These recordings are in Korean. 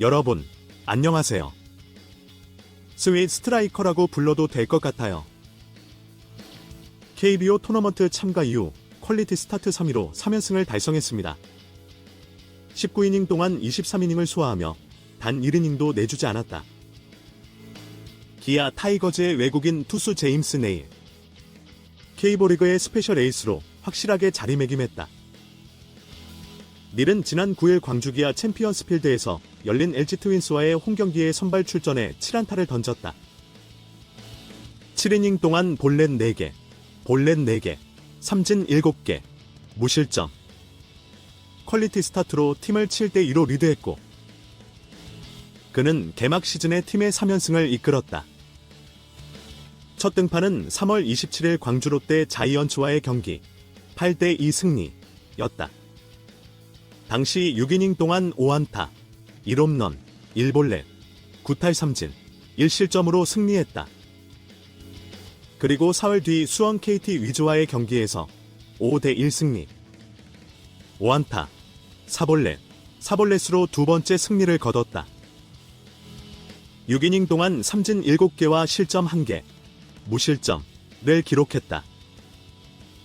여러분, 안녕하세요. 스윗 스트라이커라고 불러도 될 것 같아요. KBO 토너먼트 참가 이후 퀄리티 스타트 3위로 3연승을 달성했습니다. 19이닝 동안 23이닝을 소화하며 단 1이닝도 내주지 않았다. 기아 타이거즈의 외국인 투수 제임스 네일. K리그의 스페셜 에이스로 확실하게 자리매김했다. 닐은 지난 9일 광주기아 챔피언스필드에서 열린 LG 트윈스와의 홈경기에 선발 출전해 7안타를 던졌다. 7이닝 동안 볼넷 4개, 볼넷 4개, 삼진 7개, 무실점. 퀄리티 스타트로 팀을 7대2로 리드했고 그는 개막 시즌에 팀의 3연승을 이끌었다. 첫 등판은 3월 27일 광주 롯데 자이언츠와의 경기 8대2 승리였다. 당시 6이닝 동안 5안타, 1홈런, 1볼넷, 9탈3진, 1실점으로 승리했다. 그리고 4월 뒤 수원 KT 위즈와의 경기에서 5대1 승리, 5안타, 4볼넷, 4볼넷으로 두 번째 승리를 거뒀다. 6이닝 동안 삼진 7개와 실점 1개, 무실점을 기록했다.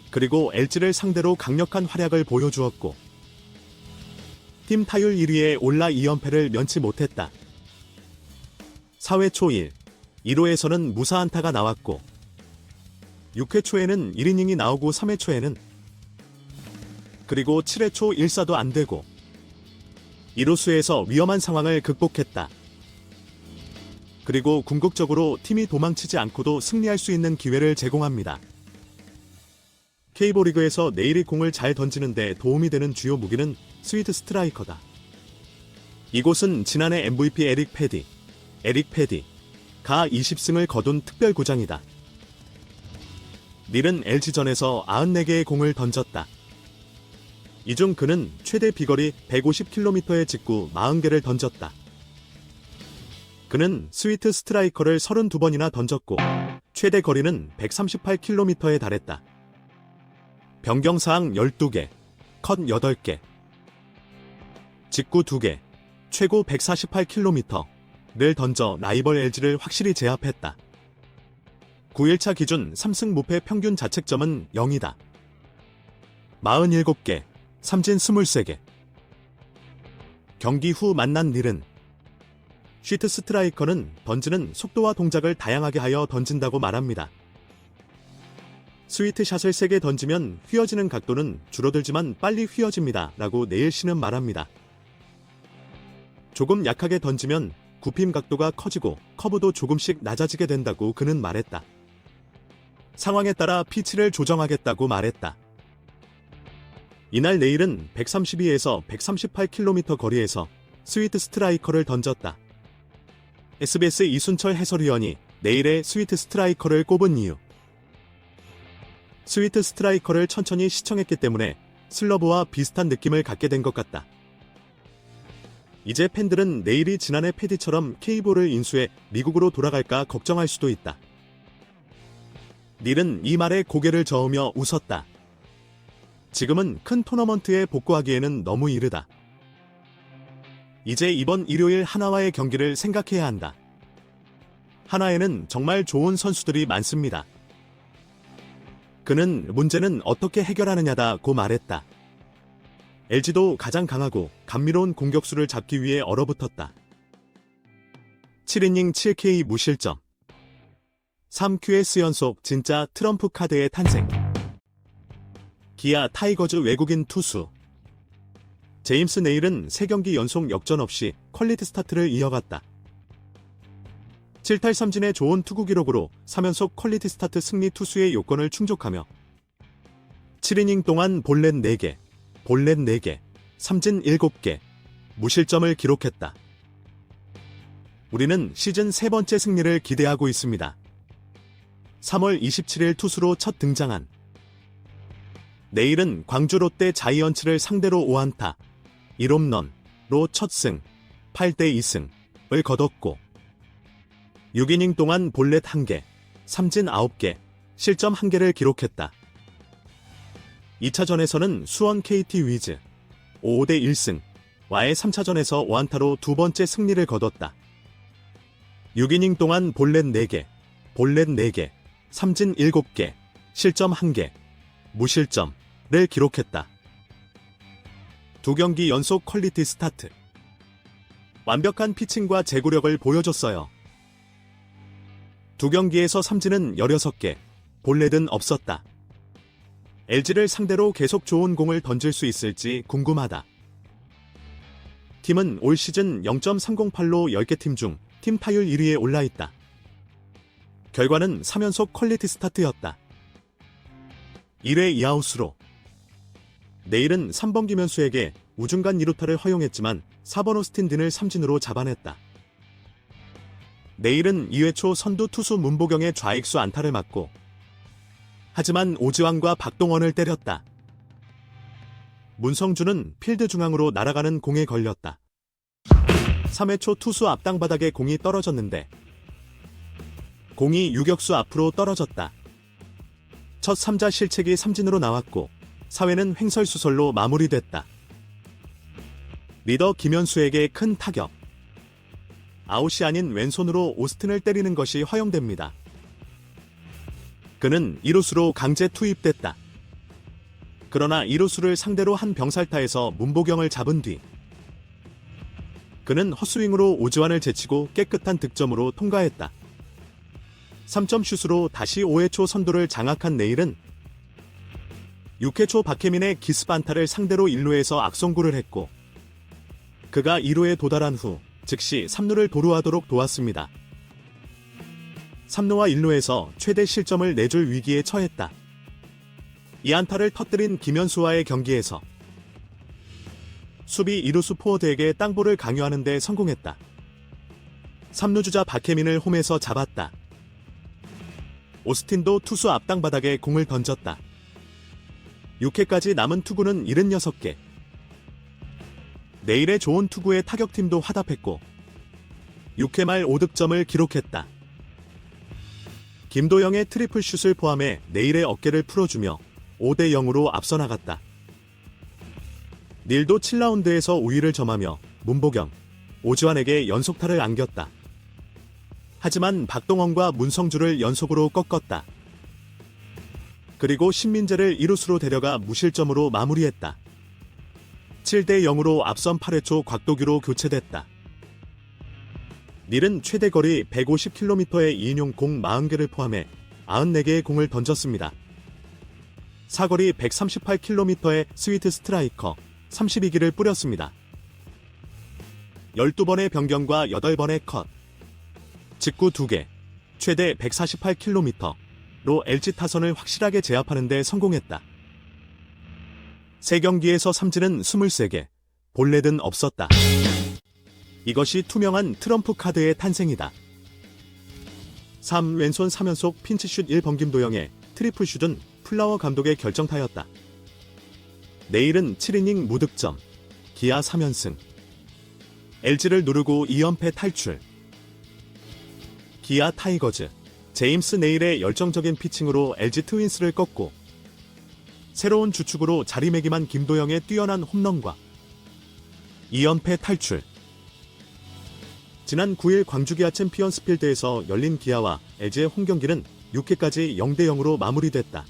그리고 LG를 상대로 강력한 활약을 보여주었고 팀 타율 1위에 올라 2연패를 면치 못했다. 4회 초 1, 1호에서는 무사안타가 나왔고 6회 초에는 1이닝이 나오고 3회 초에는 그리고 7회 초 1사도 안 되고 1루수에서 위험한 상황을 극복했다. 그리고 궁극적으로 팀이 도망치지 않고도 승리할 수 있는 기회를 제공합니다. K리그에서 네일이 공을 잘 던지는데 도움이 되는 주요 무기는 스위트 스트라이커다. 이곳은 지난해 MVP 에릭 패디가 20승을 거둔 특별 구장이다. 닐은 LG전에서 94개의 공을 던졌다. 이 중 그는 최대 비거리 150km의 직구 40개를 던졌다. 그는 스위트 스트라이커를 32번이나 던졌고 최대 거리는 138km에 달했다. 변경사항 12개, 컷 8개, 직구 2개, 최고 148km를 던져 라이벌 LG를 확실히 제압했다. 9일차 기준 3승 무패 평균 자책점은 0이다. 47개, 삼진 23개. 경기 후 만난 닐은 스위트 스트라이커는 던지는 속도와 동작을 다양하게 하여 던진다고 말합니다. 스위트 샷을 세게 던지면 휘어지는 각도는 줄어들지만 빨리 휘어집니다. 라고 네일 씨는 말합니다. 조금 약하게 던지면 굽힘 각도가 커지고 커브도 조금씩 낮아지게 된다고 그는 말했다. 상황에 따라 피치를 조정하겠다고 말했다. 이날 네일은 132에서 138km 거리에서 스위트 스트라이커를 던졌다. SBS 이순철 해설위원이 네일의 스위트 스트라이커를 꼽은 이유. 스위트 스트라이커를 천천히 시청했기 때문에 슬러브와 비슷한 느낌을 갖게 된 것 같다. 이제 팬들은 네일이 지난해 패디처럼 K볼을 인수해 미국으로 돌아갈까 걱정할 수도 있다. 닐은 이 말에 고개를 저으며 웃었다. 지금은 큰 토너먼트에 복구하기에는 너무 이르다. 이제 이번 일요일 하나와의 경기를 생각해야 한다. 하나에는 정말 좋은 선수들이 많습니다. 그는 문제는 어떻게 해결하느냐다고 말했다. LG도 가장 강하고 감미로운 공격수를 잡기 위해 얼어붙었다. 7이닝 7K 무실점. 3QS 연속 진짜 트럼프 카드의 탄생. 기아 타이거즈 외국인 투수. 제임스 네일은 3경기 연속 역전 없이 퀄리티 스타트를 이어갔다. 7탈3진의 좋은 투구 기록으로 3연속 퀄리티 스타트 승리 투수의 요건을 충족하며 7이닝 동안 볼넷 4개, 볼넷 4개, 삼진 7개, 무실점을 기록했다. 우리는 시즌 3번째 승리를 기대하고 있습니다. 3월 27일 투수로 첫 등장한 네일은 광주 롯데 자이언츠를 상대로 5안타, 1홈런로 첫 승, 8대2승을 거뒀고 6이닝 동안 볼넷 1개, 삼진 9개, 실점 1개를 기록했다. 2차전에서는 수원 KT 위즈 5대1승, 와의 3차전에서 5안타로 두 번째 승리를 거뒀다. 6이닝 동안 볼넷 4개, 볼넷 4개, 삼진 7개, 실점 1개, 무실점을 기록했다. 두 경기 연속 퀄리티 스타트. 완벽한 피칭과 제구력을 보여줬어요. 두 경기에서 삼진은 16개, 볼넷은 없었다. LG를 상대로 계속 좋은 공을 던질 수 있을지 궁금하다. 팀은 올 시즌 0.308로 10개 팀 중 팀 타율 1위에 올라있다. 결과는 3연속 퀄리티 스타트였다. 1회 2아웃으로. 내일은 3번 김현수에게 우중간 2루타를 허용했지만 4번 오스틴 딘을 삼진으로 잡아냈다. 내일은 2회 초 선두 투수 문보경의 좌익수 안타를 맞고 하지만 오지환과 박동원을 때렸다. 문성준은 필드 중앙으로 날아가는 공에 걸렸다. 3회 초 투수 앞당 바닥에 공이 떨어졌는데 공이 유격수 앞으로 떨어졌다. 첫 3자 실책이 삼진으로 나왔고 4회는 횡설수설로 마무리됐다. 리더 김현수에게 큰 타격. 아웃이 아닌 왼손으로 오스틴을 때리는 것이 허용됩니다. 그는 2루수로 강제 투입됐다. 그러나 2루수를 상대로 한 병살타에서 문보경을 잡은 뒤 그는 헛스윙으로 오지환을 제치고 깨끗한 득점으로 통과했다. 3점 슛으로 다시 5회 초 선두를 장악한 내일은 6회 초 박혜민의 기습안타를 상대로 1루에서 악송구를 했고 그가 2루에 도달한 후 즉시 3루를 도루하도록 도왔습니다. 3루와 1루에서 최대 실점을 내줄 위기에 처했다. 이 안타를 터뜨린 김현수와의 경기에서 수비 2루수 포워드에게 땅볼을 강요하는 데 성공했다. 3루 주자 박혜민을 홈에서 잡았다. 오스틴도 투수 앞당 바닥에 공을 던졌다. 6회까지 남은 투구는 76개. 내일의 좋은 투구에 타격팀도 화답했고 6회 말 5득점을 기록했다. 김도영의 트리플 슛을 포함해 내일의 어깨를 풀어주며 5대 0으로 앞서 나갔다. 닐도 7라운드에서 우위를 점하며 문보경, 오지환에게 연속타를 안겼다. 하지만 박동원과 문성주를 연속으로 꺾었다. 그리고 신민재를 2루수로 데려가 무실점으로 마무리했다. 7대 0으로 앞선 8회 초 곽도규로 교체됐다. 닐은 최대 거리 150km의 2인용 공 40개를 포함해 94개의 공을 던졌습니다. 사거리 138km의 스위트 스트라이커 32기를 뿌렸습니다. 12번의 변경과 8번의 컷, 직구 2개, 최대 148km로 LG 타선을 확실하게 제압하는 데 성공했다. 3경기에서 삼진은 23개, 볼넷은 없었다. 이것이 투명한 트럼프 카드의 탄생이다. 3 왼손 3연속 핀치슛 1번 김도영의 트리플슛은 플라워 감독의 결정타였다. 내일은 7이닝 무득점, 기아 3연승. LG를 누르고 2연패 탈출. 기아 타이거즈, 제임스 네일의 열정적인 피칭으로 LG 트윈스를 꺾고 새로운 주축으로 자리매김한 김도영의 뛰어난 홈런과 2연패 탈출. 지난 9일 광주 기아 챔피언스 필드에서 열린 기아와 LG의 홈경기는 6회까지 0대 0으로 마무리됐다.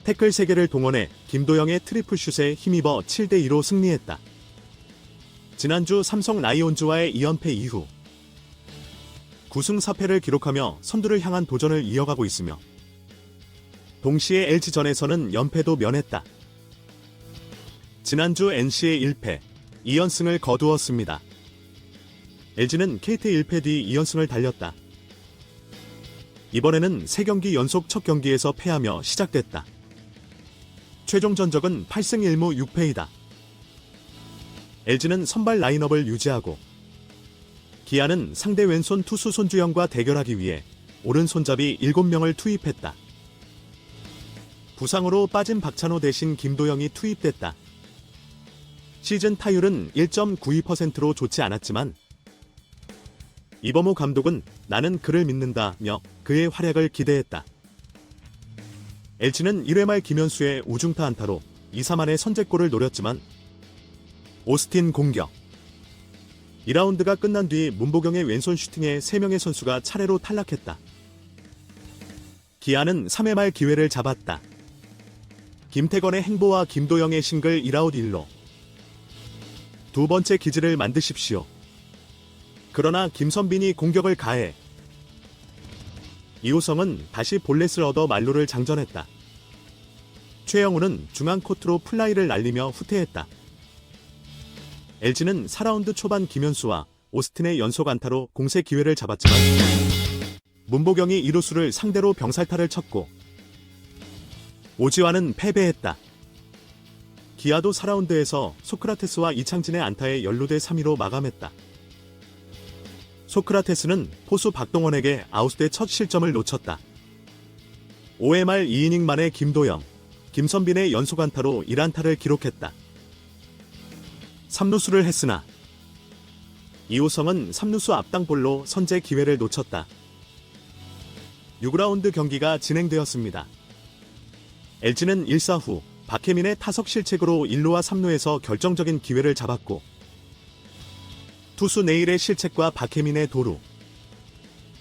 태클 3개를 동원해 김도영의 트리플슛에 힘입어 7대 2로 승리했다. 지난주 삼성 라이온즈와의 2연패 이후 9승 4패를 기록하며 선두를 향한 도전을 이어가고 있으며 동시에 LG전에서는 연패도 면했다. 지난주 NC의 1패, 2연승을 거두었습니다. LG는 KT 1패 뒤 2연승을 달렸다. 이번에는 3경기 연속 첫 경기에서 패하며 시작됐다. 최종 전적은 8승 1무 6패이다. LG는 선발 라인업을 유지하고 기아는 상대 왼손 투수 손주영과 대결하기 위해 오른손잡이 7명을 투입했다. 부상으로 빠진 박찬호 대신 김도영이 투입됐다. 시즌 타율은 1.92%로 좋지 않았지만 이범호 감독은 나는 그를 믿는다며 그의 활약을 기대했다. LG는 1회 말 김현수의 우중타 안타로 2-3안의 선제골을 노렸지만 오스틴 공격. 2라운드가 끝난 뒤 문보경의 왼손 슈팅에 3명의 선수가 차례로 탈락했다. 기아는 3회 말 기회를 잡았다. 김태건의 행보와 김도영의 싱글 1아웃 1로 두 번째 기지를 만드십시오. 그러나 김선빈이 공격을 가해 이호성은 다시 볼넷을 얻어 만루를 장전했다. 최영우는 중앙 코트로 플라이를 날리며 후퇴했다. LG는 4라운드 초반 김현수와 오스틴의 연속 안타로 공세 기회를 잡았지만 문보경이 이루수를 상대로 병살타를 쳤고 오지환은 패배했다. 기아도 4라운드에서 소크라테스와 이창진의 안타에 연루돼 3위로 마감했다. 소크라테스는 포수 박동원에게 아웃대 첫 실점을 놓쳤다. 5회 말 2이닝 만에 김도영, 김선빈의 연속 안타로 1안타를 기록했다. 3루수를 했으나 이호성은 3루수 앞당볼로 선제 기회를 놓쳤다. 6라운드 경기가 진행되었습니다. LG는 1사 후 박혜민의 타석 실책으로 1루와 3루에서 결정적인 기회를 잡았고 투수 네일의 실책과 박혜민의 도루,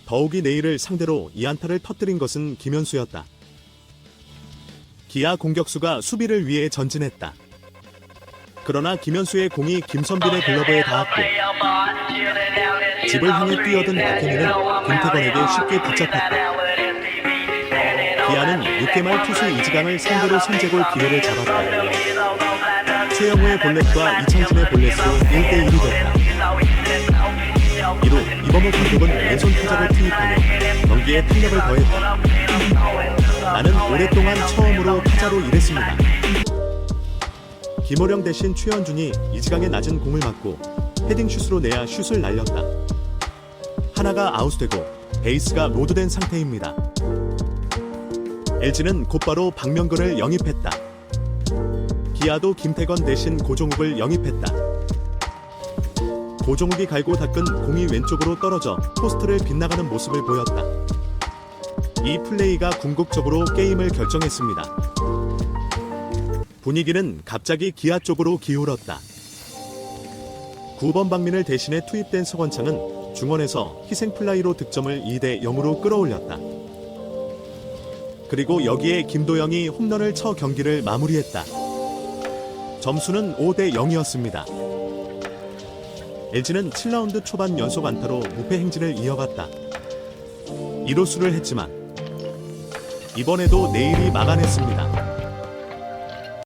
더욱이 네일을 상대로 2안타를 터뜨린 것은 김현수였다. 기아 공격수가 수비를 위해 전진했다. 그러나 김현수의 공이 김선빈의 글러브에 닿았고 집을 향해 뛰어든 박혜민은 김태건에게 쉽게 붙잡혔다. 기아는 6회 말 투수 이지강을 상대로 선제골 기회를 잡았다. 최영우의 볼넷과 이창진의 볼넷으로 1대1이 됐다. 이로 이범호 감독은 왼손 타자를 투입하며 경기에 탄력을 더했다. 나는 오랫동안 처음으로 타자로 일했습니다. 김호령 대신 최현준이 이지강의 낮은 공을 맞고 헤딩슛으로 내야 슛을 날렸다. 하나가 아웃되고 베이스가 로드된 상태입니다. LG는 곧바로 박명근을 영입했다. 기아도 김태건 대신 고종욱을 영입했다. 고종욱이 갈고 닦은 공이 왼쪽으로 떨어져 포스트를 빗나가는 모습을 보였다. 이 플레이가 궁극적으로 게임을 결정했습니다. 분위기는 갑자기 기아 쪽으로 기울었다. 9번 박민을 대신해 투입된 서건창은 중원에서 희생플라이로 득점을 2대 0으로 끌어올렸다. 그리고 여기에 김도영이 홈런을 쳐 경기를 마무리했다. 점수는 5대 0이었습니다. LG는 7라운드 초반 연속 안타로 무패 행진을 이어갔다. 1호수를 했지만 이번에도 네일이 막아냈습니다.